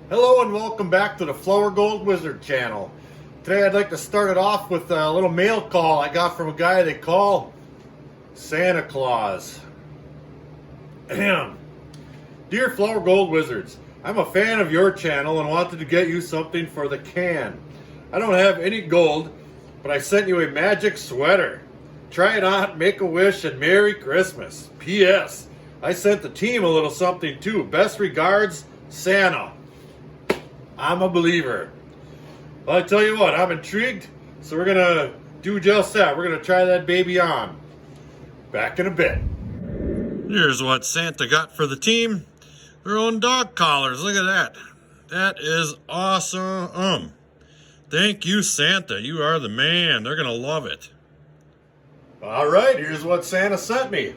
Hello and welcome back to the Flower Gold Wizard channel. Today I'd like to start it off with a little mail call I got from a guy they call Santa Claus. Ahem. Dear Flower Gold Wizards, I'm a fan of your channel and wanted to get you something for the can. I don't have any gold, but I sent you a magic sweater. Try it on, make a wish, and Merry Christmas. P.S. I sent the team a little something too. Best regards, Santa. I'm a believer. Well, I tell you what, I'm intrigued, so we're going to do just that. We're going to try that baby on. Back in a bit. Here's what Santa got for the team. Their own dog collars. Look at that. That is awesome. Thank you, Santa. You are the man. They're going to love it. All right, here's what Santa sent me.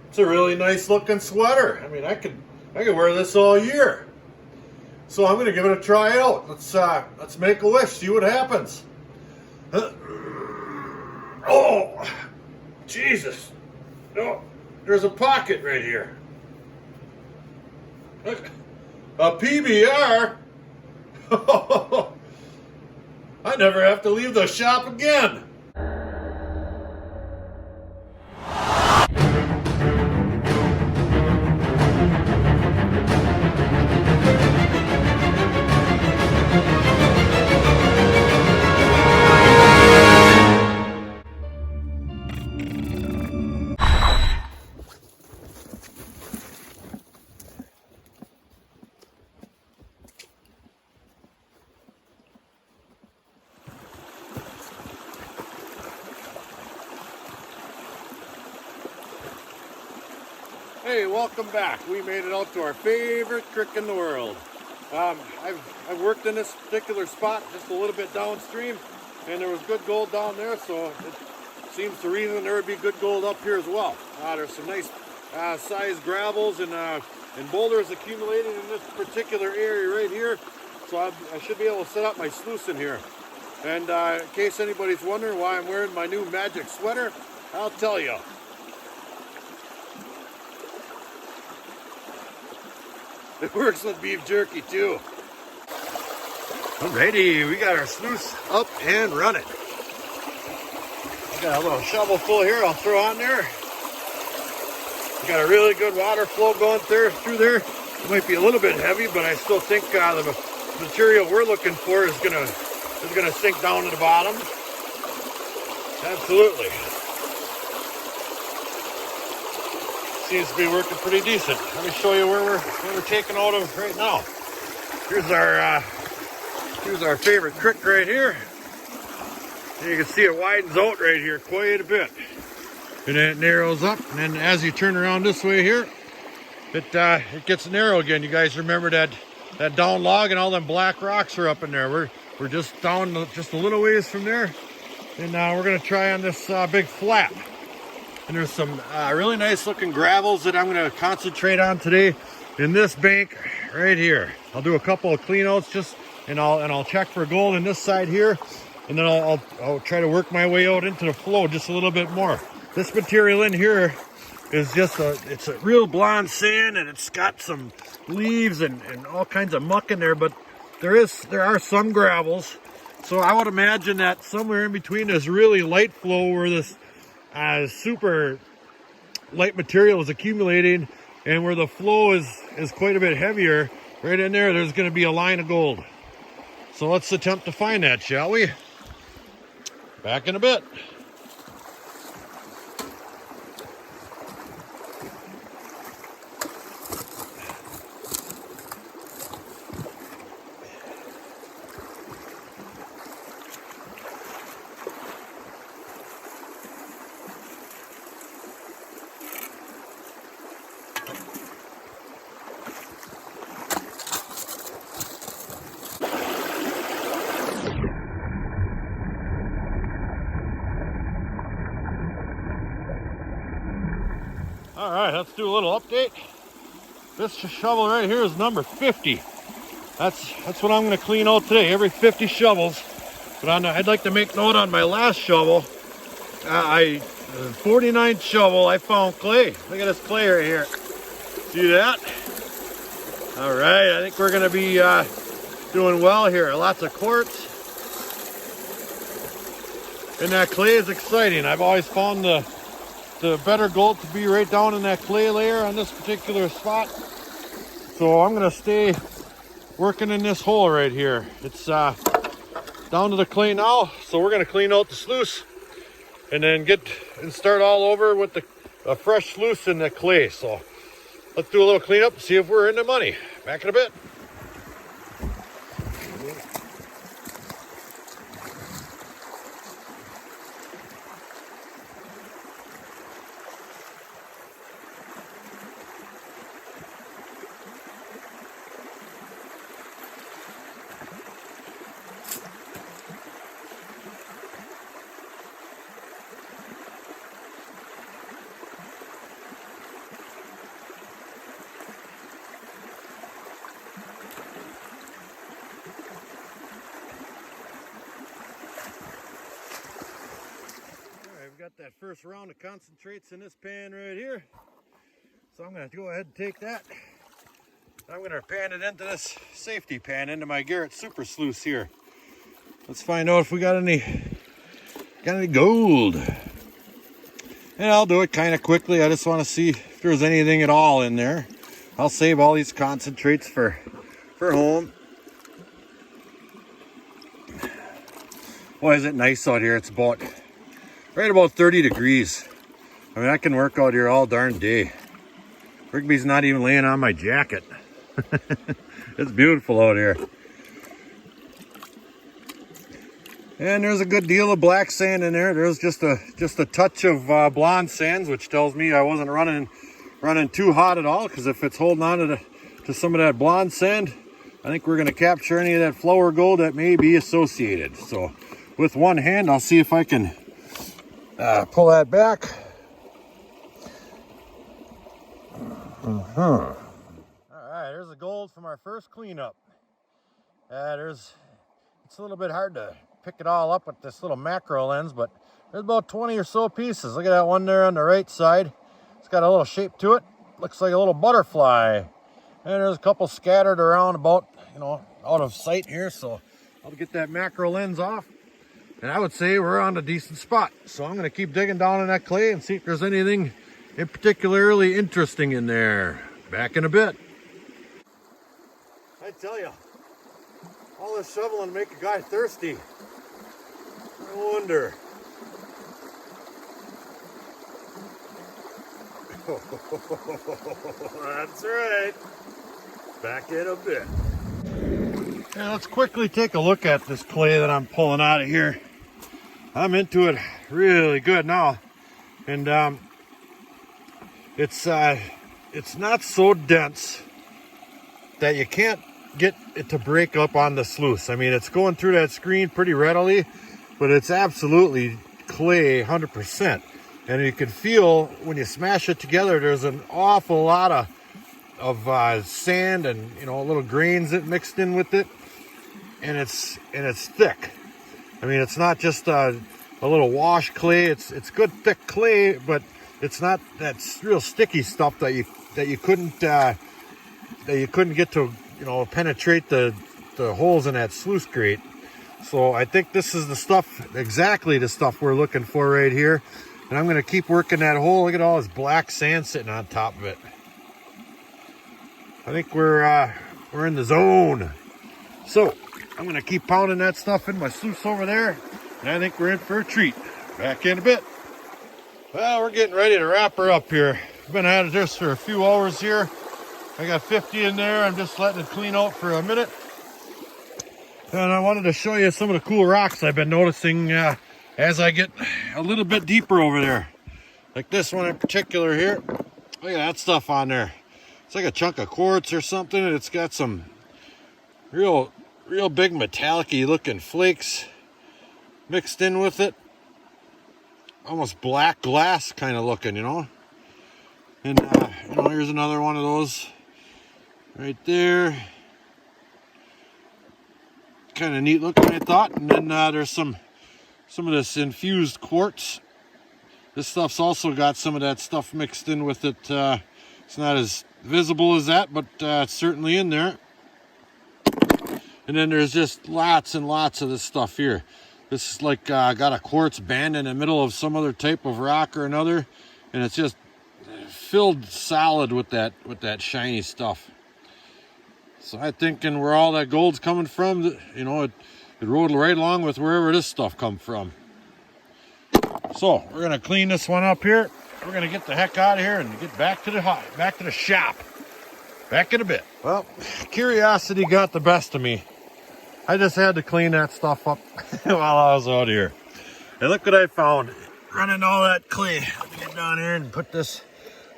It's a really nice looking sweater. I mean, I could wear this all year. So I'm going to give it a try out. Let's make a wish, see what happens. Oh, Jesus. Oh, there's a pocket right here. Look, a PBR? I never have to leave the shop again. Hey, welcome back. We made it out to our favorite creek in the world. I've worked in this particular spot just a little bit downstream, and there was good gold down there, so it seems the reason there would be good gold up here as well. There's some nice sized gravels and boulders accumulated in this particular area right here, so I should be able to set up my sluice in here. And in case anybody's wondering why I'm wearing my new magic sweater, I'll tell you. It works with beef jerky too. Alrighty, we got our sluice up and running. We got a little shovel full here I'll throw on there. We got a really good water flow going through there. It might be a little bit heavy, but I still think the material we're looking for is gonna sink down to the bottom. Absolutely. Seems to be working pretty decent. Let me show you where we're taking out of right now. Here's our favorite creek right here. And you can see it widens out right here quite a bit. And then it narrows up. And then as you turn around this way here, it gets narrow again. You guys remember that down log and all them black rocks are up in there. We're just down just a little ways from there. And we're gonna try on this big flat. And there's some really nice looking gravels that I'm going to concentrate on today in this bank right here. I'll do a couple of clean outs and I'll check for gold in this side here, and then I'll try to work my way out into the flow just a little bit more. This material in here is it's a real blonde sand, and it's got some leaves and all kinds of muck in there, but there are some gravels. So I would imagine that somewhere in between this really light flow where this super light material is accumulating and where the flow is quite a bit heavier, right in there's going to be a line of gold. So let's attempt to find that, shall we? Back in a bit. All right, let's do a little update. This shovel right here is number 50. That's what I'm going to clean out today, every 50 shovels. But I'd like to make note on my last shovel. 49th shovel, I found clay. Look at this clay right here. See that? All right, I think we're going to be doing well here. Lots of quartz. And that clay is exciting. I've always found the better gold to be right down in that clay layer on this particular spot. So I'm gonna stay working in this hole right here. It's down to the clay now, so we're gonna clean out the sluice and then start all over with a fresh sluice in the clay. So let's do a little cleanup and see if we're in the money. Back in a bit. Got that first round of concentrates in this pan right here, so I'm going to go ahead and take that. I'm going to pan it into this safety pan, into my Garrett Super Sluice here. Let's find out if we got any gold. And I'll do it kind of quickly. I just want to see if there's anything at all in there. I'll save all these concentrates for home. Boy, is it nice out here. It's right about 30 degrees. I mean, I can work out here all darn day. Rigby's not even laying on my jacket. It's beautiful out here. And there's a good deal of black sand in there. There's just a touch of blonde sands, which tells me I wasn't running too hot at all, because if it's holding on to some of that blonde sand, I think we're going to capture any of that flour gold that may be associated. So with one hand, I'll see if I can pull that back. All right, there's the gold from our first cleanup. It's a little bit hard to pick it all up with this little macro lens, but there's about 20 or so pieces. Look at that one there on the right side. It's got a little shape to it. Looks like a little butterfly. And there's a couple scattered around about, out of sight here. So I'll get that macro lens off. And I would say we're on a decent spot. So I'm going to keep digging down in that clay and see if there's anything in particularly interesting in there. Back in a bit. I tell you, all this shoveling make a guy thirsty. No wonder. That's right. Back in a bit. Now let's quickly take a look at this clay that I'm pulling out of here. I'm into it really good now, and it's not so dense that you can't get it to break up on the sluice. I mean, it's going through that screen pretty readily, but it's absolutely clay 100%. And you can feel when you smash it together, there's an awful lot of sand and little grains that mixed in with it, and it's thick. I mean, it's not just a little wash clay. It's good thick clay, but it's not that real sticky stuff that you couldn't get to penetrate the holes in that sluice grate. So I think this is exactly the stuff we're looking for right here. And I'm going to keep working that hole. Look at all this black sand sitting on top of it. I think we're in the zone. So I'm going to keep pounding that stuff in my sluice over there, and I think we're in for a treat. Back in a bit. Well, we're getting ready to wrap her up here. I've been at this for a few hours here. I got 50 in there. I'm just letting it clean out for a minute. And I wanted to show you some of the cool rocks I've been noticing as I get a little bit deeper over there. Like this one in particular here. Look at that stuff on there. It's like a chunk of quartz or something, and it's got some real big metallic-y looking flakes mixed in with it. Almost black glass kind of looking, And here's another one of those right there. Kind of neat looking, I thought. And then there's some of this infused quartz. This stuff's also got some of that stuff mixed in with it. It's not as visible as that, but it's certainly in there. And then there's just lots and lots of this stuff here. This is like got a quartz band in the middle of some other type of rock or another, and it's just filled solid with that shiny stuff. So I'm thinking where all that gold's coming from, you know, it rode right along with wherever this stuff come from. So we're gonna clean this one up here. We're gonna get the heck out of here and get back to the shop. Back in a bit. Well, curiosity got the best of me. I just had to clean that stuff up while I was out here. And look what I found. Running all that clay. Let me get down here and put this.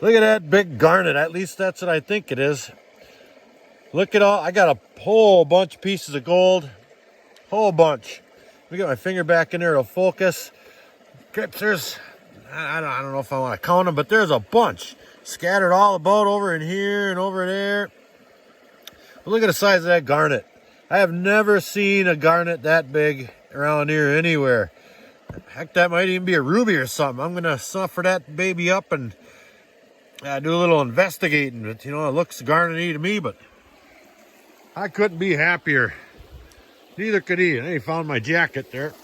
Look at that big garnet. At least that's what I think it is. Look at all. I got a whole bunch of pieces of gold. Whole bunch. Let me get my finger back in there to focus. There's, I don't know if I want to count them, but there's a bunch. Scattered all about over in here and over there. But look at the size of that garnet. I have never seen a garnet that big around here anywhere. Heck, that might even be a ruby or something. I'm going to suffer that baby up and do a little investigating. But, you know, it looks garnety to me, but I couldn't be happier. Neither could he. And he found my jacket there.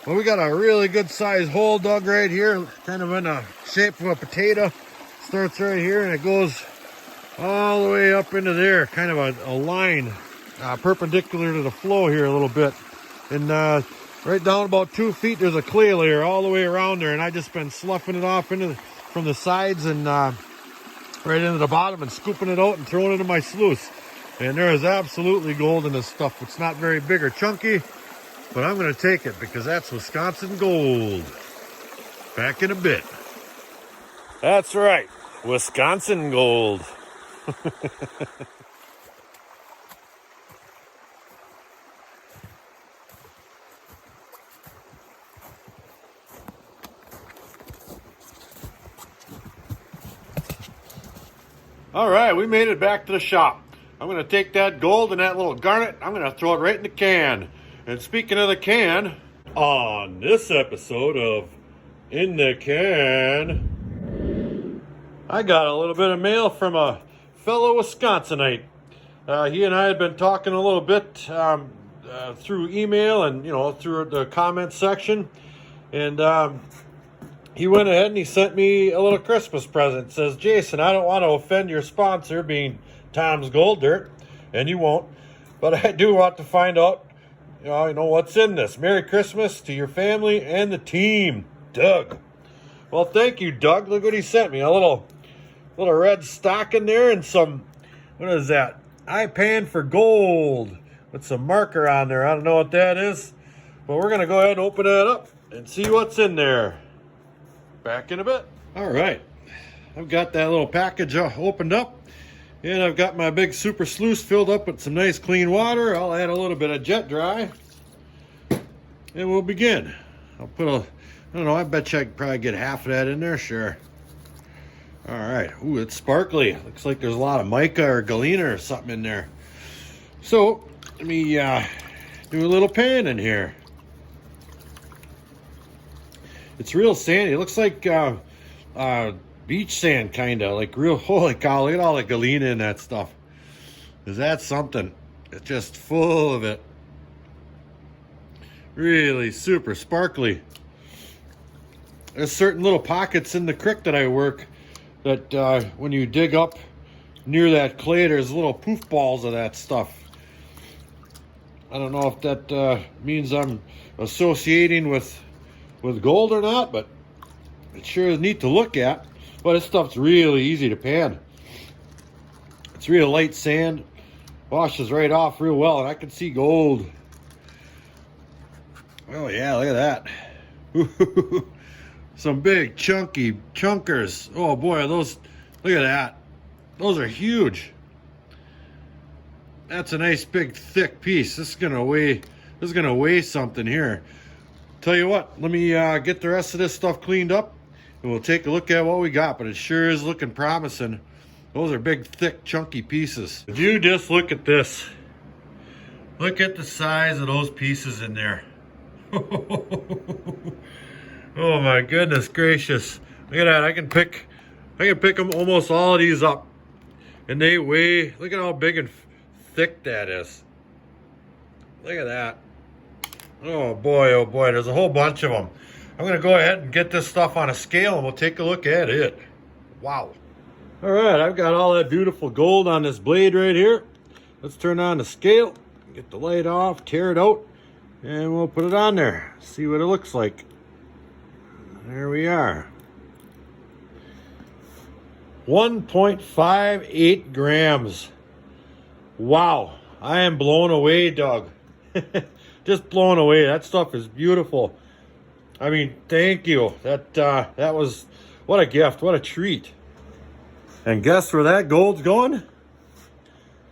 Well, we got a really good sized hole dug right here, kind of in the shape of a potato. Starts right here and it goes all the way up into there, kind of a line perpendicular to the flow here a little bit. And right down about 2 feet, there's a clay layer all the way around there, and I just been sloughing it off from the sides and right into the bottom and scooping it out and throwing it in my sluice. And there is absolutely gold in this stuff. It's not very big or chunky, but I'm going to take it because that's Wisconsin gold. Back in a bit. That's right, Wisconsin gold. All right, we made it back to the shop. I'm going to take that gold and that little garnet. I'm going to throw it right in the can. And speaking of the can, on this episode of In the Can, I got a little bit of mail from a fellow Wisconsinite. He and I had been talking a little bit through email and, you know, through the comment section. And he went ahead and he sent me a little Christmas present. It says, Jason, I don't want to offend your sponsor, being Tom's Gold Dirt, and you won't, but I do want to find out, you know what's in this. Merry Christmas to your family and the team, Doug. Well, thank you, Doug. Look what he sent me. A little red stocking there and some, what is that? iPan for gold with some marker on there. I don't know what that is, but we're going to go ahead and open that up and see what's in there. Back in a bit. All right, I've got that little package opened up, and I've got my big super sluice filled up with some nice clean water. I'll add a little bit of jet dry, and we'll begin. I'll put I don't know, I bet you I could probably get half of that in there, sure. All right, ooh, it's sparkly. Looks like there's a lot of mica or galena or something in there. So let me do a little pan in here. It's real sandy. It looks like beach sand, kind of. Like real, holy cow, look at all the galena in that stuff. Is that something? It's just full of it. Really super sparkly. There's certain little pockets in the creek that I work that when you dig up near that clay, there's little poof balls of that stuff. I don't know if that means I'm associating with gold or not, but it sure is neat to look at. But this stuff's really easy to pan. It's real light sand, washes right off real well, and I can see gold. Oh yeah, look at that. Some big chunky chunkers. Oh boy, those, look at that. Those are huge. That's a nice big thick piece. This is gonna weigh something here. Tell you what, let me get the rest of this stuff cleaned up and we'll take a look at what we got, but it sure is looking promising. Those are big, thick, chunky pieces. Would you just look at this? Look at the size of those pieces in there. Oh my goodness gracious. Look at that, I can pick them almost all of these up. And they weigh, look at how big and thick that is. Look at that. Oh boy, there's a whole bunch of them. I'm gonna go ahead and get this stuff on a scale and we'll take a look at it. Wow. All right, I've got all that beautiful gold on this blade right here. Let's turn on the scale, get the light off, tear it out, and we'll put it on there. See what it looks like. There we are. 1.58 grams. Wow, I am blown away, Doug. Just blown away. That stuff is beautiful. I mean, thank you. That was, what a gift, what a treat. And guess where that gold's going?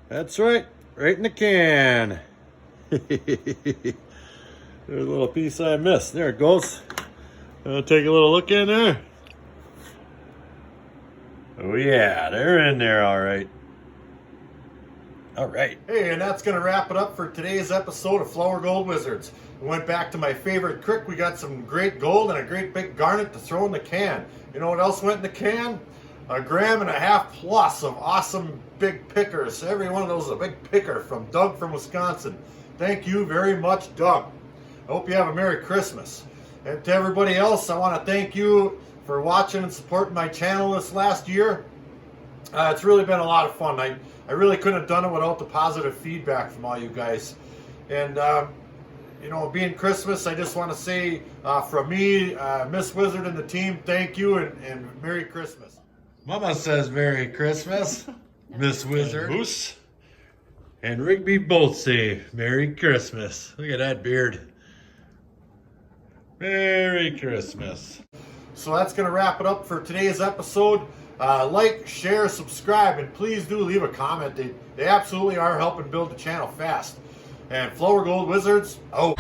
That's right in the can. There's a little piece I missed. There it goes. I'll take a little look in there. Oh yeah, they're in there all right. All right. Hey, and that's going to wrap it up for today's episode of Flour Gold Wizards. We went back to my favorite crick. We got some great gold and a great big garnet to throw in the can. You know what else went in the can? 1.5 grams plus of awesome big pickers. Every one of those is a big picker from Doug from Wisconsin. Thank you very much, Doug. I hope you have a Merry Christmas. And to everybody else, I want to thank you for watching and supporting my channel this last year. It's really been a lot of fun. I really couldn't have done it without the positive feedback from all you guys. And, you know, being Christmas, I just want to say from me, Miss Wizard and the team, thank you and Merry Christmas. Mama says Merry Christmas. Miss Wizard. Moose and Rigby both say Merry Christmas. Look at that beard. Merry Christmas. So that's going to wrap it up for today's episode. Like, share, subscribe, and please do leave a comment. They absolutely are helping build the channel fast. And Flour Gold Wizards, out.